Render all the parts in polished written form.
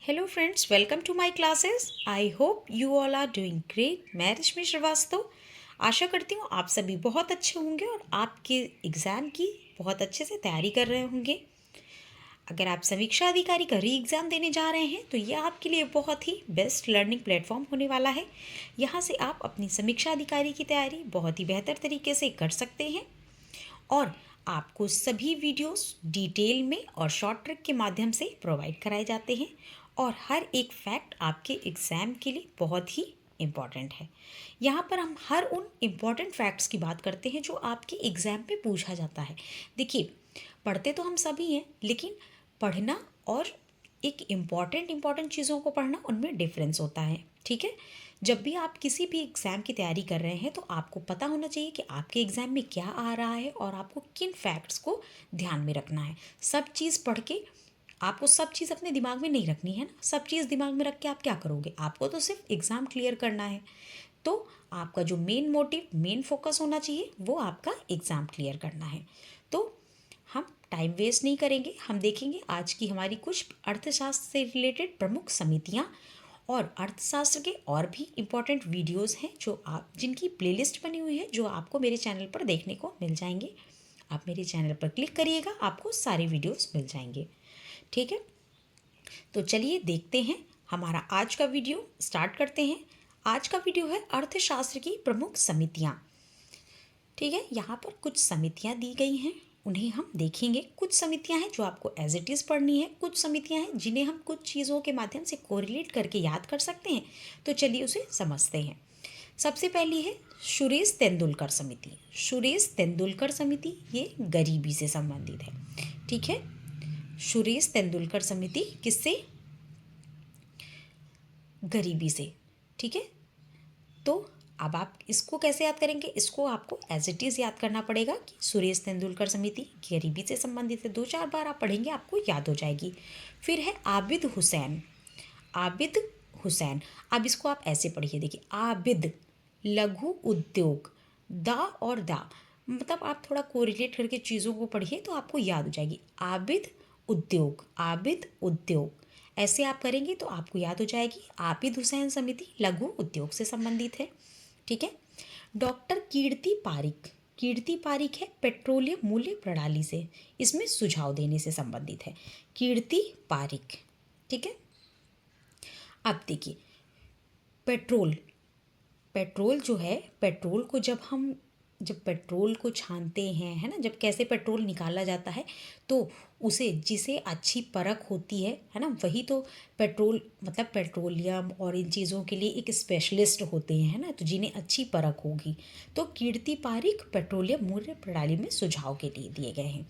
Hello friends, welcome to my classes. I hope you all are doing great. मैं रश्मि श्रीवास्तव आशा करती हूँ आप सभी बहुत अच्छे होंगे और आपके एग्ज़ाम की बहुत अच्छे से तैयारी कर रहे होंगे। अगर आप समीक्षा अधिकारी का री एग्ज़ाम देने जा रहे हैं तो ये आपके लिए बहुत ही बेस्ट लर्निंग प्लेटफॉर्म होने वाला है। यहाँ से आप अपनी समीक्षा अधिकारी की तैयारी बहुत ही बेहतर तरीके से कर सकते हैं और आपको सभी वीडियोस डिटेल में और शॉर्ट ट्रिक के माध्यम से प्रोवाइड कराए जाते हैं और हर एक फैक्ट आपके एग्ज़ाम के लिए बहुत ही इम्पॉर्टेंट है। यहाँ पर हम हर उन इम्पॉर्टेंट फैक्ट्स की बात करते हैं जो आपके एग्ज़ाम पे पूछा जाता है। देखिए, पढ़ते तो हम सभी हैं, लेकिन पढ़ना और एक इम्पॉर्टेंट चीज़ों को पढ़ना, उनमें डिफरेंस होता है। ठीक है, जब भी आप किसी भी एग्ज़ाम की तैयारी कर रहे हैं तो आपको पता होना चाहिए कि आपके एग्ज़ाम में क्या आ रहा है और आपको किन फैक्ट्स को ध्यान में रखना है। सब चीज़ पढ़ के आपको सब चीज़ अपने दिमाग में नहीं रखनी है ना। सब चीज़ दिमाग में रख के आप क्या करोगे? आपको तो सिर्फ एग्ज़ाम क्लियर करना है। तो आपका जो मेन मोटिव, मेन फोकस होना चाहिए वो आपका एग्ज़ाम क्लियर करना है। तो हम टाइम वेस्ट नहीं करेंगे, हम देखेंगे आज की हमारी कुछ अर्थशास्त्र से रिलेटेड प्रमुख समितियाँ और अर्थशास्त्र के और भी इम्पॉर्टेंट वीडियोस हैं जो आप जिनकी प्लेलिस्ट बनी हुई है, जो आपको मेरे चैनल पर देखने को मिल जाएंगे। आप मेरे चैनल पर क्लिक करिएगा, आपको सारे वीडियोस मिल जाएंगे। ठीक है, तो चलिए देखते हैं हमारा आज का वीडियो। स्टार्ट करते हैं। आज का वीडियो है अर्थशास्त्र की प्रमुख समितियाँ। ठीक है, यहाँ पर कुछ समितियाँ दी गई हैं, उन्हें हम देखेंगे। कुछ समितियाँ हैं जो आपको एज इट इज़ पढ़नी है, कुछ समितियाँ हैं जिन्हें हम कुछ चीज़ों के माध्यम से कोरिलेट करके याद कर सकते हैं। तो चलिए उसे समझते हैं। सबसे पहली है सुरेश तेंदुलकर समिति। सुरेश तेंदुलकर समिति ये गरीबी से संबंधित है। ठीक है, सुरेश तेंदुलकर समिति किससे? गरीबी से। ठीक है, तो अब आप इसको कैसे याद करेंगे? इसको आपको एज इट इज़ याद करना पड़ेगा कि सुरेश तेंदुलकर समिति गरीबी से संबंधित है। 2-4 बार आप पढ़ेंगे, आपको याद हो जाएगी। फिर है आबिद हुसैन। आबिद हुसैन, अब इसको आप ऐसे पढ़िए। देखिए, आबिद लघु उद्योग, दा और दा, मतलब आप थोड़ा कोरिलेट करके चीज़ों को पढ़िए तो आपको याद हो जाएगी। आबिद उद्योग, आबिद उद्योग, ऐसे आप करेंगे तो आपको याद हो जाएगी। आबिद हुसैन समिति लघु उद्योग से संबंधित है। ठीक है, डॉक्टर कीर्ति पारिक। कीर्ति पारिक है पेट्रोलियम मूल्य प्रणाली से, इसमें सुझाव देने से संबंधित है। कीर्ति पारिक। ठीक है, अब देखिए, पेट्रोल, पेट्रोल जो है, पेट्रोल को जब पेट्रोल को छानते हैं, है ना, जब कैसे पेट्रोल निकाला जाता है तो उसे, जिसे अच्छी परख होती है ना, वही तो पेट्रोल, मतलब पेट्रोलियम और इन चीज़ों के लिए एक स्पेशलिस्ट होते हैं, है ना, तो जिन्हें अच्छी परख होगी। तो कीर्ति पारिक पेट्रोलियम मूल्य प्रणाली में सुझाव के लिए दिए गए हैं।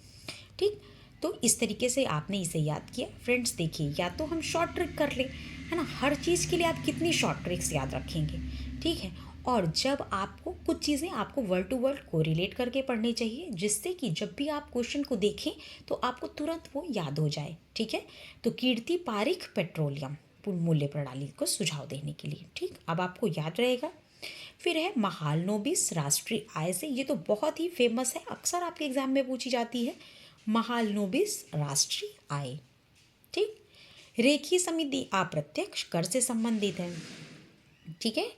ठीक, तो इस तरीके से आपने इसे याद किया। फ्रेंड्स देखिए, या तो हम शॉर्ट ट्रिक कर लें, है ना, हर चीज़ के लिए आप कितनी शॉर्ट ट्रिक्स याद रखेंगे? ठीक है, और जब आपको कुछ चीज़ें आपको वर्ड टू वर्ड कोरिलेट करके पढ़नी चाहिए, जिससे कि जब भी आप क्वेश्चन को देखें तो आपको तुरंत वो याद हो जाए। ठीक है, तो कीर्ति पारिक पेट्रोलियम मूल्य प्रणाली को सुझाव देने के लिए। ठीक, अब आपको याद रहेगा। फिर है महालनोबिस राष्ट्रीय आय से, ये तो बहुत ही फेमस है, अक्सर आपके एग्जाम में पूछी जाती है। महालनोबिस राष्ट्रीय आय। ठीक, रेखी समिति अप्रत्यक्ष कर से संबंधित है। ठीक है,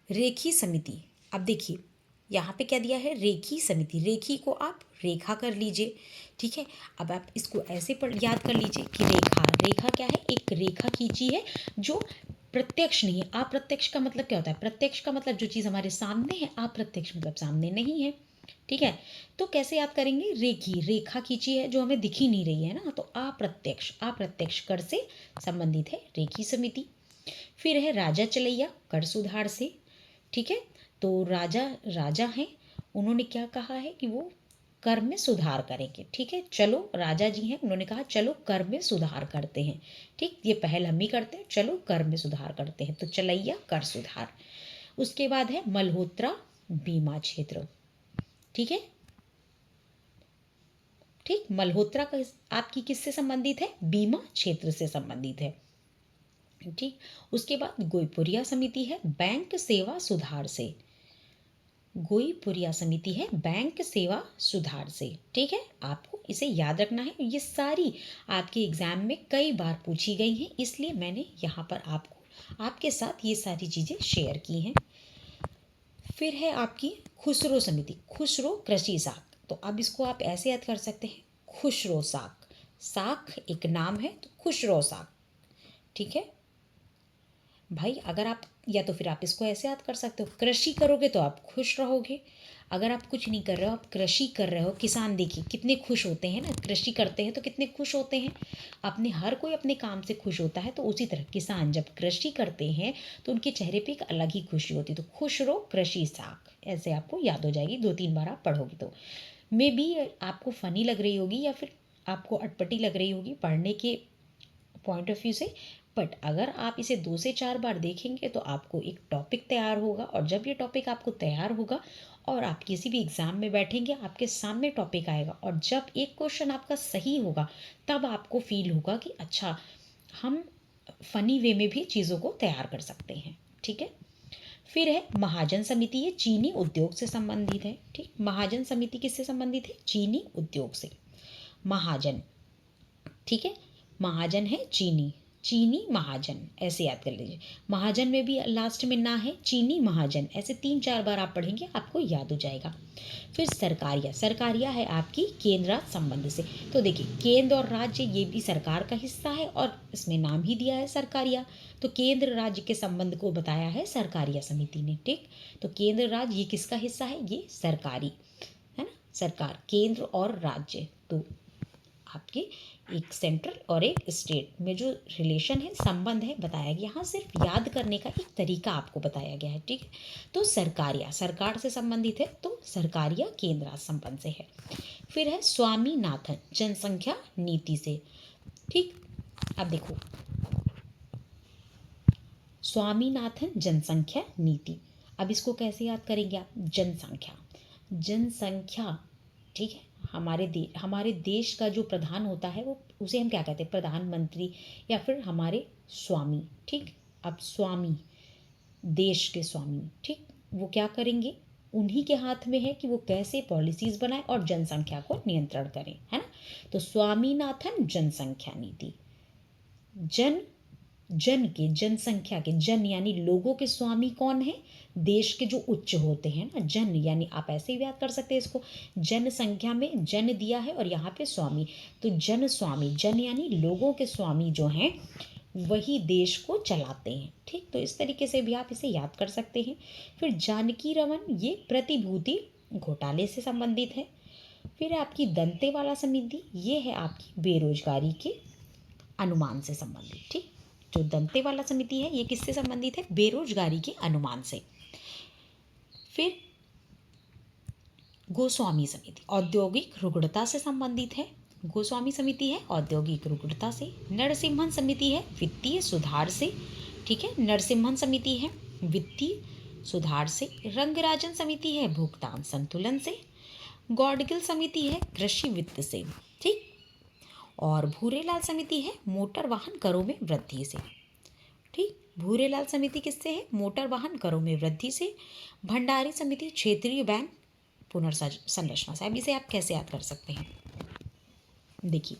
रेखी समिति, अब देखिए यहाँ पे क्या दिया है? रेखी समिति, रेखी को आप रेखा कर लीजिए। ठीक है, अब आप इसको ऐसे पर याद कर लीजिए कि रेखा, रेखा क्या है? एक रेखा खींची है जो प्रत्यक्ष नहीं है। अप्रत्यक्ष का मतलब क्या होता है? प्रत्यक्ष का मतलब जो चीज़ हमारे सामने है, अप्रत्यक्ष मतलब सामने नहीं है। ठीक है, तो कैसे याद करेंगे? रेखी, रेखा खींची है जो हमें दिख ही नहीं रही है ना, तो अप्रत्यक्ष, अप्रत्यक्ष कर से संबंधित है रेखी समिति। फिर है राजा चलैया कर सुधार से। ठीक है, तो राजा, राजा हैं, उन्होंने क्या कहा है कि वो कर में सुधार करेंगे। ठीक है, चलो राजा जी हैं, उन्होंने कहा चलो कर में सुधार करते हैं। ठीक, ये पहल हम ही करते हैं, चलो कर में सुधार करते हैं, तो चलैया कर सुधार। उसके बाद है मल्होत्रा बीमा क्षेत्र। ठीक है, ठीक, मल्होत्रा का आपकी किससे संबंधित है? बीमा क्षेत्र से संबंधित है। ठीक, उसके बाद गोईपुरिया समिति है बैंक सेवा सुधार से। गोईपुरिया समिति है बैंक सेवा सुधार से। ठीक है, आपको इसे याद रखना है। ये सारी आपके एग्जाम में कई बार पूछी गई हैं, इसलिए मैंने यहाँ पर आपको आपके साथ ये सारी चीज़ें शेयर की हैं। फिर है आपकी खुसरो समिति, खुसरो कृषि साख। तो अब इसको आप ऐसे याद कर सकते हैं, खुसरो साख, साख एक नाम है तो खुसरो साख। ठीक है भाई, अगर आप या तो फिर आप इसको ऐसे याद कर सकते हो, कृषि करोगे तो आप खुश रहोगे। अगर आप कुछ नहीं कर रहे हो, आप कृषि कर रहे हो, किसान देखिए कितने खुश होते हैं ना, कृषि करते हैं तो कितने खुश होते हैं। अपने हर कोई अपने काम से खुश होता है, तो उसी तरह किसान जब कृषि करते हैं तो उनके चेहरे पे एक अलग ही खुशी होती है। तो खुश रहो कृषि साख, ऐसे आपको याद हो जाएगी, 2-3 बार आप पढ़ोगे तो। मे बी आपको फ़नी लग रही होगी या फिर आपको अटपटी लग रही होगी पढ़ने के पॉइंट ऑफ व्यू से, बट अगर आप इसे 2 से 4 बार देखेंगे तो आपको एक टॉपिक तैयार होगा। और जब ये टॉपिक आपको तैयार होगा और आप किसी भी एग्ज़ाम में बैठेंगे, आपके सामने टॉपिक आएगा और जब एक क्वेश्चन आपका सही होगा, तब आपको फील होगा कि अच्छा, हम फ़नी वे में भी चीज़ों को तैयार कर सकते हैं। ठीक है, फिर है महाजन समिति, ये चीनी उद्योग से संबंधित है। ठीक, महाजन समिति किससे संबंधित है? चीनी उद्योग से। महाजन, ठीक है, महाजन है चीनी, चीनी महाजन, ऐसे याद कर लीजिए। महाजन में भी लास्ट में ना है, चीनी महाजन, ऐसे 3-4 बार आप पढ़ेंगे आपको याद हो जाएगा। फिर सरकारिया, सरकारिया है आपकी केंद्र राज्य संबंध से। तो देखिए, केंद्र और राज्य ये भी सरकार का हिस्सा है और इसमें नाम ही दिया है सरकारिया। तो केंद्र राज्य के संबंध को बताया है सरकारिया समिति ने। ठीक, तो केंद्र राज्य ये किसका हिस्सा है? ये सरकारी है ना, सरकार, केंद्र और राज्य। तो आपके एक सेंट्रल और एक स्टेट में जो रिलेशन है, संबंध है, बताया गया। यहाँ सिर्फ याद करने का एक तरीका आपको बताया गया है। ठीक है, तो सरकारिया सरकार से संबंधित है, तो सरकारिया केंद्र राज्य संबंध से है। फिर है स्वामीनाथन जनसंख्या नीति से। ठीक, अब देखो, स्वामीनाथन जनसंख्या नीति, अब इसको कैसे याद करेंगे आप? जनसंख्या, जनसंख्या, ठीक है, हमारे देश का जो प्रधान होता है वो, उसे हम क्या कहते हैं? प्रधानमंत्री या फिर हमारे स्वामी। ठीक, अब स्वामी, देश के स्वामी, ठीक, वो क्या करेंगे? उन्हीं के हाथ में है कि वो कैसे पॉलिसीज बनाए और जनसंख्या को नियंत्रण करें, है ना। तो स्वामीनाथन जनसंख्या नीति, जन, जन के, जनसंख्या के, जन यानी लोगों के स्वामी कौन है? देश के जो उच्च होते हैं ना, जन यानी आप ऐसे ही याद कर सकते हैं इसको, जनसंख्या में जन दिया है और यहाँ पे स्वामी, तो जन स्वामी, जन यानी लोगों के स्वामी जो हैं वही देश को चलाते हैं। ठीक, तो इस तरीके से भी आप इसे याद कर सकते हैं। फिर जानकी रमन, ये प्रतिभूति घोटाले से संबंधित है। फिर आपकी दंतेवाला समिति, ये है आपकी बेरोजगारी के अनुमान से संबंधित। ठीक, जो दंतेवाला समिति है ये किससे संबंधित है? बेरोजगारी के अनुमान से। फिर गोस्वामी समिति औद्योगिक रुग्णता से संबंधित है। गोस्वामी समिति है औद्योगिक रुग्णता से। नरसिम्हन समिति है वित्तीय सुधार से। ठीक है, नरसिम्हन समिति है वित्तीय सुधार से। रंगराजन समिति है भुगतान संतुलन से। गौडगिल समिति है कृषि वित्त से। ठीक, और भूरेलाल समिति है मोटर वाहन करों में वृद्धि से। ठीक, भूरेलाल समिति किससे है? मोटर वाहन करों में वृद्धि से। भंडारी समिति क्षेत्रीय बैंक पुनर्संरचना से। अब इसे आप कैसे याद कर सकते हैं? देखिए,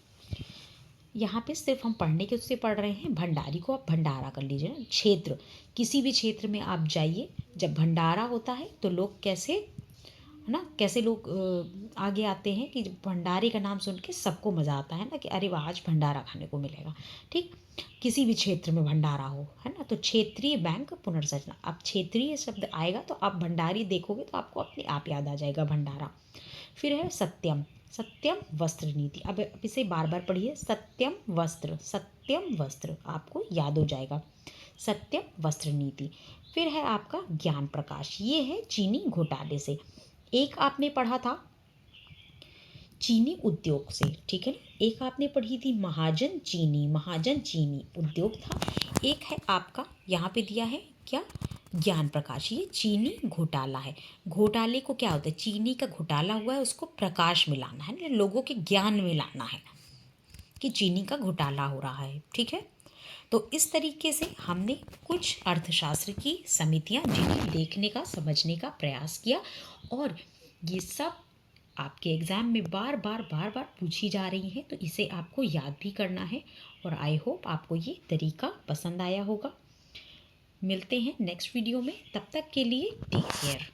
यहाँ पे सिर्फ हम पढ़ने के उससे पढ़ रहे हैं। भंडारी को आप भंडारा कर लीजिए ना, क्षेत्र, किसी भी क्षेत्र में आप जाइए, जब भंडारा होता है तो लोग कैसे, है ना, कैसे लोग आगे आते हैं कि भंडारे का नाम सुन के सबको मज़ा आता है ना कि अरे वाह, आज भंडारा खाने को मिलेगा। ठीक, किसी भी क्षेत्र में भंडारा हो, है ना, तो क्षेत्रीय बैंक पुनर्संरचना। अब क्षेत्रीय शब्द आएगा तो आप भंडारी देखोगे तो आपको अपने आप याद आ जाएगा भंडारा। फिर है सत्यम, सत्यम वस्त्र नीति। अब इसे बार बार पढ़िए, सत्यम वस्त्र, सत्यम वस्त्र, आपको याद हो जाएगा, सत्यम वस्त्र नीति। फिर है आपका ज्ञान प्रकाश, ये है चीनी घोटाले से। एक आपने पढ़ा था चीनी उद्योग से, ठीक है ना, एक आपने पढ़ी थी महाजन चीनी, महाजन चीनी उद्योग था। एक है आपका यहाँ पे दिया है क्या? ज्ञान प्रकाश, ये चीनी घोटाला है। घोटाले को क्या होता है? चीनी का घोटाला हुआ है, उसको प्रकाश में लाना है, लोगों के ज्ञान में लाना है कि चीनी का घोटाला हो रहा है। ठीक है, तो इस तरीके से हमने कुछ अर्थशास्त्र की समितियां जिन्हें देखने का समझने का प्रयास किया, और ये सब आपके एग्ज़ाम में बार बार बार बार पूछी जा रही हैं, तो इसे आपको याद भी करना है। और आई होप आपको ये तरीका पसंद आया होगा। मिलते हैं नेक्स्ट वीडियो में, तब तक के लिए टेक केयर।